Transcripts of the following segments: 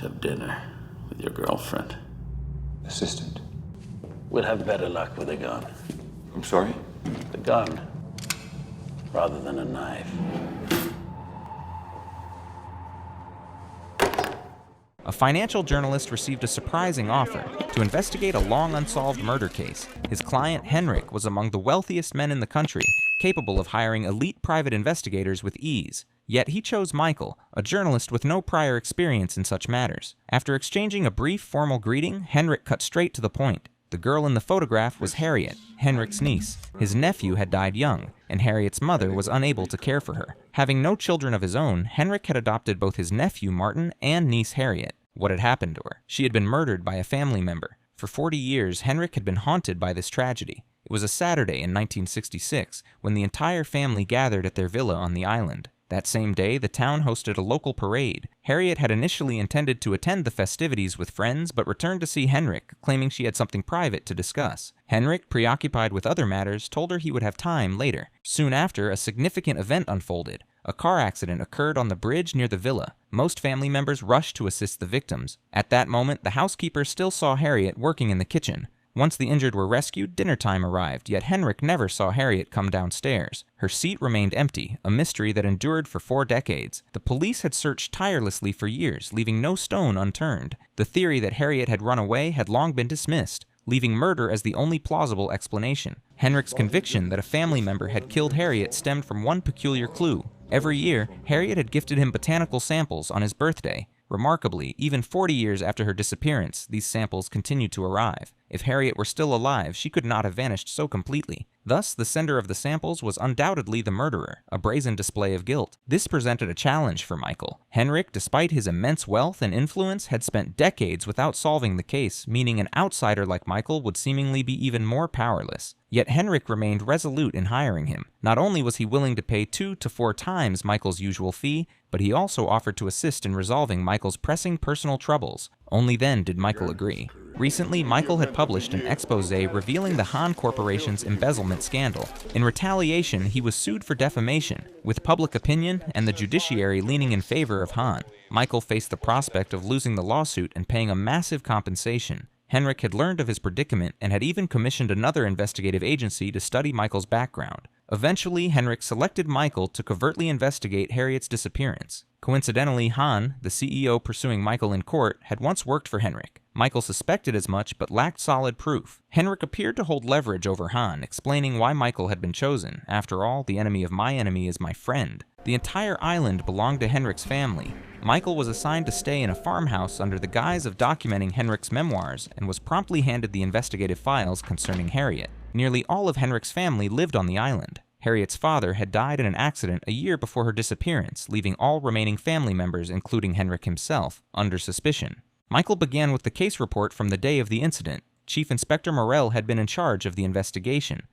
have dinner with your girlfriend. Assistant. We'd have better luck with a gun. I'm sorry? The gun, rather than a knife. A financial journalist received a surprising offer to investigate a long unsolved murder case. His client, Henrik, was among the wealthiest men in the country, capable of hiring elite private investigators with ease. Yet he chose Mikael, a journalist with no prior experience in such matters. After exchanging a brief formal greeting, Henrik cut straight to the point. The girl in the photograph was Harriet, Henrik's niece. His nephew had died young, and Harriet's mother was unable to care for her. Having no children of his own, Henrik had adopted both his nephew Martin and niece Harriet. What had happened to her? She had been murdered by a family member. For 40 years, Henrik had been haunted by this tragedy. It was a Saturday in 1966 when the entire family gathered at their villa on the island. That same day, the town hosted a local parade. Harriet had initially intended to attend the festivities with friends, but returned to see Henrik, claiming she had something private to discuss. Henrik, preoccupied with other matters, told her he would have time later. Soon after, a significant event unfolded. A car accident occurred on the bridge near the villa. Most family members rushed to assist the victims. At that moment, the housekeeper still saw Harriet working in the kitchen. Once the injured were rescued, dinner time arrived, yet Henrik never saw Harriet come downstairs. Her seat remained empty, a mystery that endured for 4 decades. The police had searched tirelessly for years, leaving no stone unturned. The theory that Harriet had run away had long been dismissed, leaving murder as the only plausible explanation. Henrik's conviction that a family member had killed Harriet stemmed from one peculiar clue. Every year, Harriet had gifted him botanical samples on his birthday. Remarkably, even 40 years after her disappearance, these samples continued to arrive. If Harriet were still alive, she could not have vanished so completely. Thus, the sender of the samples was undoubtedly the murderer, a brazen display of guilt. This presented a challenge for Mikael. Henrik, despite his immense wealth and influence, had spent decades without solving the case, meaning an outsider like Mikael would seemingly be even more powerless. Yet Henrik remained resolute in hiring him. Not only was he willing to pay 2 to 4 times Mikael's usual fee, but he also offered to assist in resolving Mikael's pressing personal troubles. Only then did Mikael agree. Recently, Mikael had published an expose revealing the Hahn Corporation's embezzlement scandal. In retaliation, he was sued for defamation, with public opinion and the judiciary leaning in favor of Hahn. Mikael faced the prospect of losing the lawsuit and paying a massive compensation. Henrik had learned of his predicament and had even commissioned another investigative agency to study Mikael's background. Eventually, Henrik selected Mikael to covertly investigate Harriet's disappearance. Coincidentally, Hahn, the CEO pursuing Mikael in court, had once worked for Henrik. Mikael suspected as much but lacked solid proof. Henrik appeared to hold leverage over Hahn, explaining why Mikael had been chosen. After all, the enemy of my enemy is my friend. The entire island belonged to Henrik's family. Mikael was assigned to stay in a farmhouse under the guise of documenting Henrik's memoirs and was promptly handed the investigative files concerning Harriet. Nearly all of Henrik's family lived on the island. Harriet's father had died in an accident a year before her disappearance, leaving all remaining family members, including Henrik himself, under suspicion. Mikael began with the case report from the day of the incident. Chief Inspector Morell had been in charge of the investigation.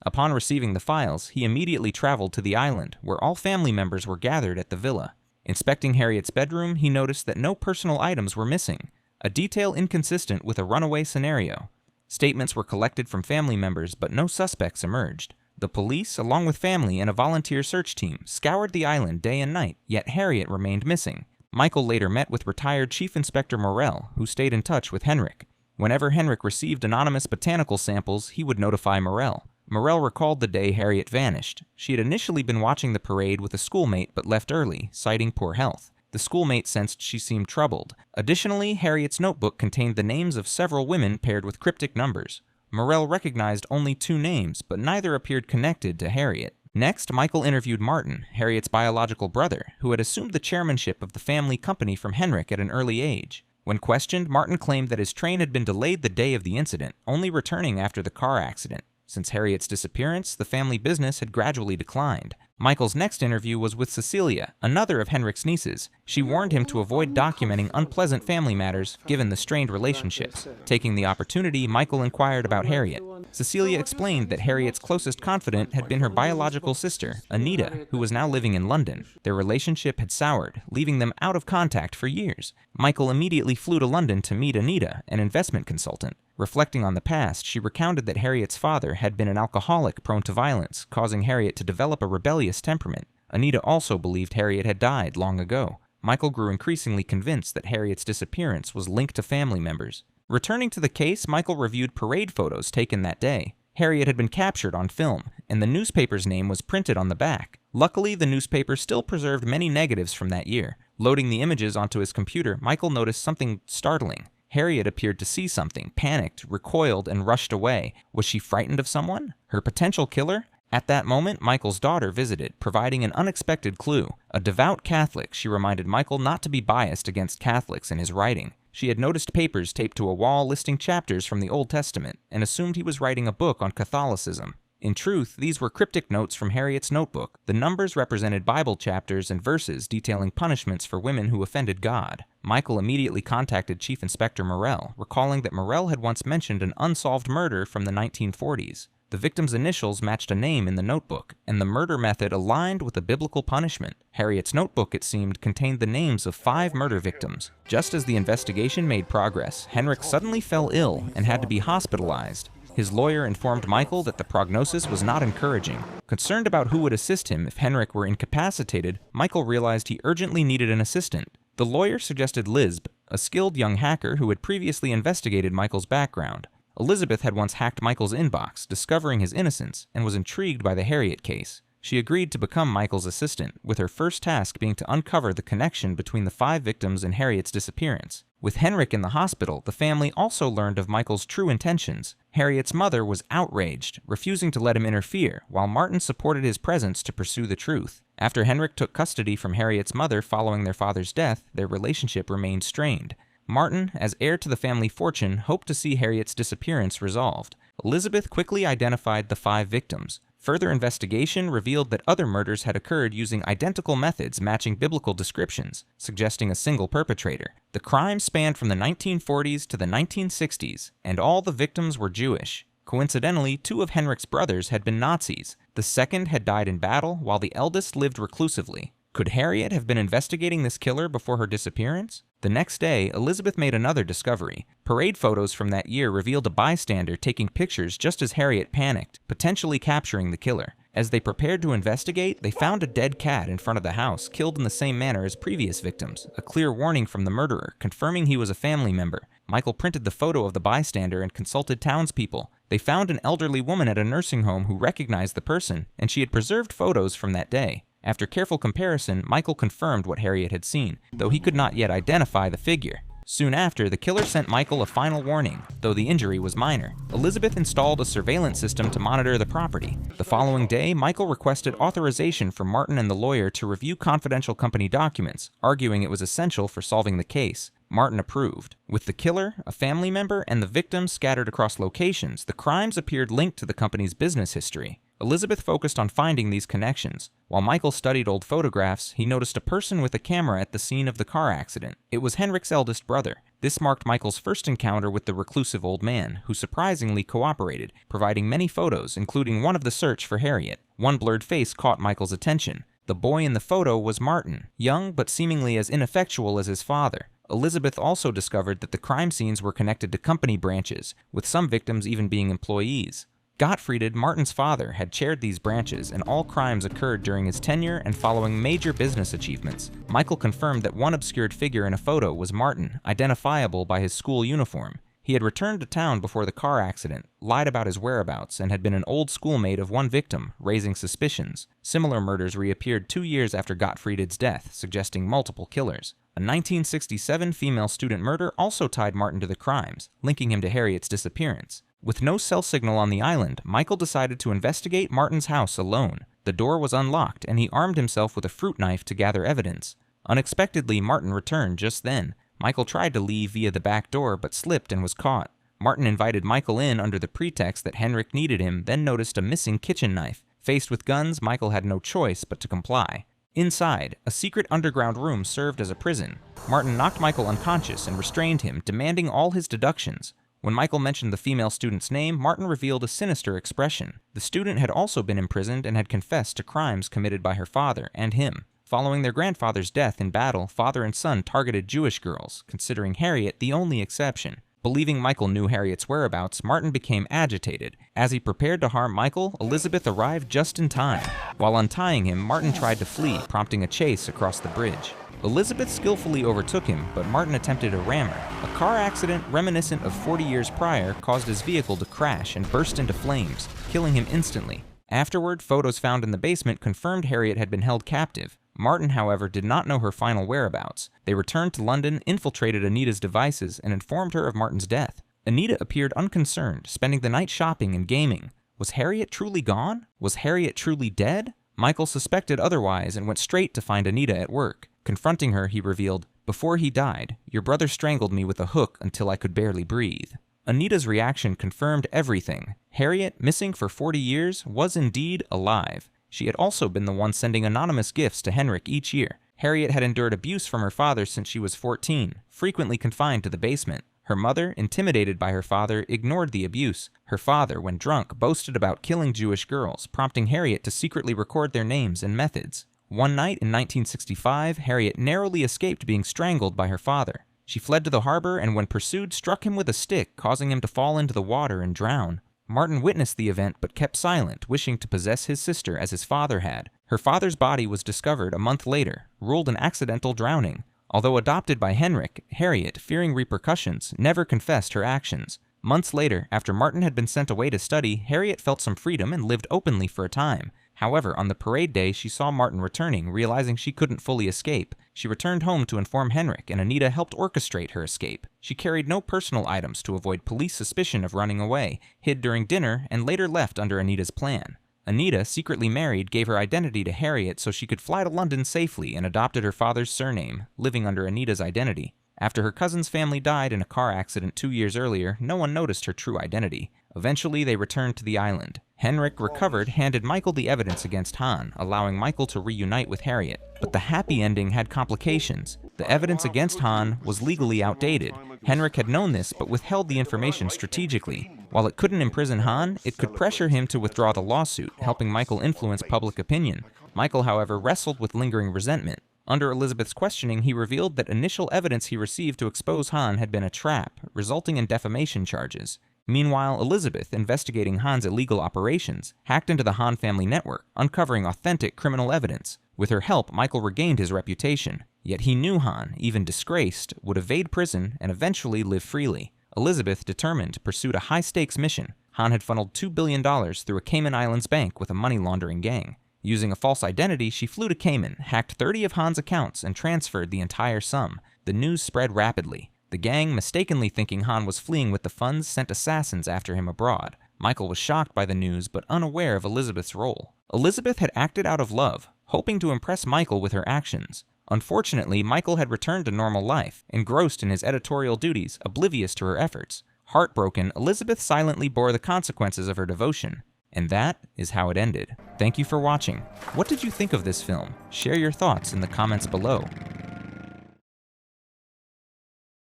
Upon receiving the files, he immediately traveled to the island, where all family members were gathered at the villa. Inspecting Harriet's bedroom, he noticed that no personal items were missing, a detail inconsistent with a runaway scenario. Statements were collected from family members, but no suspects emerged. The police, along with family and a volunteer search team, scoured the island day and night, yet Harriet remained missing. Mikael later met with retired Chief Inspector Morell, who stayed in touch with Henrik. Whenever Henrik received anonymous botanical samples, he would notify Morell. Morell recalled the day Harriet vanished. She had initially been watching the parade with a schoolmate but left early, citing poor health. The schoolmate sensed she seemed troubled. Additionally, Harriet's notebook contained the names of several women paired with cryptic numbers. Morell recognized only 2 names, but neither appeared connected to Harriet. Next, Mikael interviewed Martin, Harriet's biological brother, who had assumed the chairmanship of the family company from Henrik at an early age. When questioned, Martin claimed that his train had been delayed the day of the incident, only returning after the car accident. Since Harriet's disappearance, the family business had gradually declined. Mikael's next interview was with Cecilia, another of Henrik's nieces. She warned him to avoid documenting unpleasant family matters, given the strained relationships. Taking the opportunity, Mikael inquired about Harriet. Cecilia explained that Harriet's closest confidant had been her biological sister, Anita, who was now living in London. Their relationship had soured, leaving them out of contact for years. Mikael immediately flew to London to meet Anita, an investment consultant. Reflecting on the past, she recounted that Harriet's father had been an alcoholic prone to violence, causing Harriet to develop a rebellious temperament. Anita also believed Harriet had died long ago. Michael grew increasingly convinced that Harriet's disappearance was linked to family members. Returning to the case, Michael reviewed parade photos taken that day. Harriet had been captured on film, and the newspaper's name was printed on the back. Luckily, the newspaper still preserved many negatives from that year. Loading the images onto his computer, Michael noticed something startling. Harriet appeared to see something, panicked, recoiled, and rushed away. Was she frightened of someone? Her potential killer? At that moment, Michael's daughter visited, providing an unexpected clue. A devout Catholic, she reminded Michael not to be biased against Catholics in his writing. She had noticed papers taped to a wall listing chapters from the Old Testament, and assumed he was writing a book on Catholicism. In truth, these were cryptic notes from Harriet's notebook. The numbers represented Bible chapters and verses detailing punishments for women who offended God. Michael immediately contacted Chief Inspector Morell, recalling that Morell had once mentioned an unsolved murder from the 1940s. The victim's initials matched a name in the notebook, and the murder method aligned with a biblical punishment. Harriet's notebook, it seemed, contained the names of 5 murder victims. Just as the investigation made progress, Henrik suddenly fell ill and had to be hospitalized. His lawyer informed Michael that the prognosis was not encouraging. Concerned about who would assist him if Henrik were incapacitated, Michael realized he urgently needed an assistant. The lawyer suggested Lisb, a skilled young hacker who had previously investigated Michael's background. Elizabeth had once hacked Michael's inbox, discovering his innocence, and was intrigued by the Harriet case. She agreed to become Michael's assistant, with her first task being to uncover the connection between the 5 victims and Harriet's disappearance. With Henrik in the hospital, the family also learned of Michael's true intentions. Harriet's mother was outraged, refusing to let him interfere, while Martin supported his presence to pursue the truth. After Henrik took custody from Harriet's mother following their father's death, their relationship remained strained. Martin, as heir to the family fortune, hoped to see Harriet's disappearance resolved. Elizabeth quickly identified the 5 victims. Further investigation revealed that other murders had occurred using identical methods matching biblical descriptions, suggesting a single perpetrator. The crime spanned from the 1940s to the 1960s, and all the victims were Jewish. Coincidentally, 2 of Henrik's brothers had been Nazis. The second had died in battle, while the eldest lived reclusively. Could Harriet have been investigating this killer before her disappearance? The next day, Elizabeth made another discovery. Parade photos from that year revealed a bystander taking pictures just as Harriet panicked, potentially capturing the killer. As they prepared to investigate, they found a dead cat in front of the house, killed in the same manner as previous victims, a clear warning from the murderer, confirming he was a family member. Michael printed the photo of the bystander and consulted townspeople. They found an elderly woman at a nursing home who recognized the person, and she had preserved photos from that day. After careful comparison, Michael confirmed what Harriet had seen, though he could not yet identify the figure. Soon after, the killer sent Michael a final warning, though the injury was minor. Elizabeth installed a surveillance system to monitor the property. The following day, Michael requested authorization from Martin and the lawyer to review confidential company documents, arguing it was essential for solving the case. Martin approved. With the killer, a family member, and the victim scattered across locations, the crimes appeared linked to the company's business history. Elizabeth focused on finding these connections. While Michael studied old photographs, he noticed a person with a camera at the scene of the car accident. It was Henrik's eldest brother. This marked Michael's first encounter with the reclusive old man, who surprisingly cooperated, providing many photos, including one of the search for Harriet. One blurred face caught Michael's attention. The boy in the photo was Martin, young but seemingly as ineffectual as his father. Elizabeth also discovered that the crime scenes were connected to company branches, with some victims even being employees. Gottfried, Martin's father, had chaired these branches, and all crimes occurred during his tenure and following major business achievements. Michael confirmed that one obscured figure in a photo was Martin, identifiable by his school uniform. He had returned to town before the car accident, lied about his whereabouts, and had been an old schoolmate of one victim, raising suspicions. Similar murders reappeared 2 years after Gottfried's death, suggesting multiple killers. A 1967 female student murder also tied Martin to the crimes, linking him to Harriet's disappearance. With no cell signal on the island, Michael decided to investigate Martin's house alone. The door was unlocked, and he armed himself with a fruit knife to gather evidence. Unexpectedly, Martin returned just then. Michael tried to leave via the back door, but slipped and was caught. Martin invited Michael in under the pretext that Henrik needed him, then noticed a missing kitchen knife. Faced with guns, Michael had no choice but to comply. Inside, a secret underground room served as a prison. Martin knocked Michael unconscious and restrained him, demanding all his deductions. When Michael mentioned the female student's name, Martin revealed a sinister expression. The student had also been imprisoned and had confessed to crimes committed by her father and him. Following their grandfather's death in battle, father and son targeted Jewish girls, considering Harriet the only exception. Believing Michael knew Harriet's whereabouts, Martin became agitated. As he prepared to harm Michael, Elizabeth arrived just in time. While untying him, Martin tried to flee, prompting a chase across the bridge. Elizabeth skillfully overtook him, but Martin attempted a rammer. A car accident reminiscent of 40 years prior caused his vehicle to crash and burst into flames, killing him instantly. Afterward, photos found in the basement confirmed Harriet had been held captive. Martin, however, did not know her final whereabouts. They returned to London, infiltrated Anita's devices, and informed her of Martin's death. Anita appeared unconcerned, spending the night shopping and gaming. Was Harriet truly gone? Was Harriet truly dead? Michael suspected otherwise and went straight to find Anita at work. Confronting her, he revealed, "Before he died, your brother strangled me with a hook until I could barely breathe." Anita's reaction confirmed everything. Harriet, missing for 40 years, was indeed alive. She had also been the one sending anonymous gifts to Henrik each year. Harriet had endured abuse from her father since she was 14, frequently confined to the basement. Her mother, intimidated by her father, ignored the abuse. Her father, when drunk, boasted about killing Jewish girls, prompting Harriet to secretly record their names and methods. One night in 1965, Harriet narrowly escaped being strangled by her father. She fled to the harbor and, when pursued, struck him with a stick, causing him to fall into the water and drown. Martin witnessed the event but kept silent, wishing to possess his sister as his father had. Her father's body was discovered a month later, ruled an accidental drowning. Although adopted by Henrik, Harriet, fearing repercussions, never confessed her actions. Months later, after Martin had been sent away to study, Harriet felt some freedom and lived openly for a time. However, on the parade day, she saw Martin returning, realizing she couldn't fully escape. She returned home to inform Henrik, and Anita helped orchestrate her escape. She carried no personal items to avoid police suspicion of running away, hid during dinner, and later left under Anita's plan. Anita, secretly married, gave her identity to Harriet so she could fly to London safely and adopted her father's surname, living under Anita's identity. After her cousin's family died in a car accident 2 years earlier, no one noticed her true identity. Eventually, they returned to the island. Henrik, recovered, handed Michael the evidence against Han, allowing Michael to reunite with Harriet. But the happy ending had complications. The evidence against Han was legally outdated. Henrik had known this, but withheld the information strategically. While it couldn't imprison Han, it could pressure him to withdraw the lawsuit, helping Michael influence public opinion. Michael, however, wrestled with lingering resentment. Under Elizabeth's questioning, he revealed that initial evidence he received to expose Han had been a trap, resulting in defamation charges. Meanwhile, Elizabeth, investigating Han's illegal operations, hacked into the Han family network, uncovering authentic criminal evidence. With her help, Michael regained his reputation. Yet he knew Han, even disgraced, would evade prison and eventually live freely. Elizabeth, determined, pursued a high-stakes mission. Han had funneled $2 billion through a Cayman Islands bank with a money laundering gang. Using a false identity, she flew to Cayman, hacked 30 of Han's accounts, and transferred the entire sum. The news spread rapidly. The gang, mistakenly thinking Han was fleeing with the funds, sent assassins after him abroad. Michael was shocked by the news, but unaware of Elizabeth's role. Elizabeth had acted out of love, hoping to impress Michael with her actions. Unfortunately, Michael had returned to normal life, engrossed in his editorial duties, oblivious to her efforts. Heartbroken, Elizabeth silently bore the consequences of her devotion. And that is how it ended. Thank you for watching. What did you think of this film? Share your thoughts in the comments below.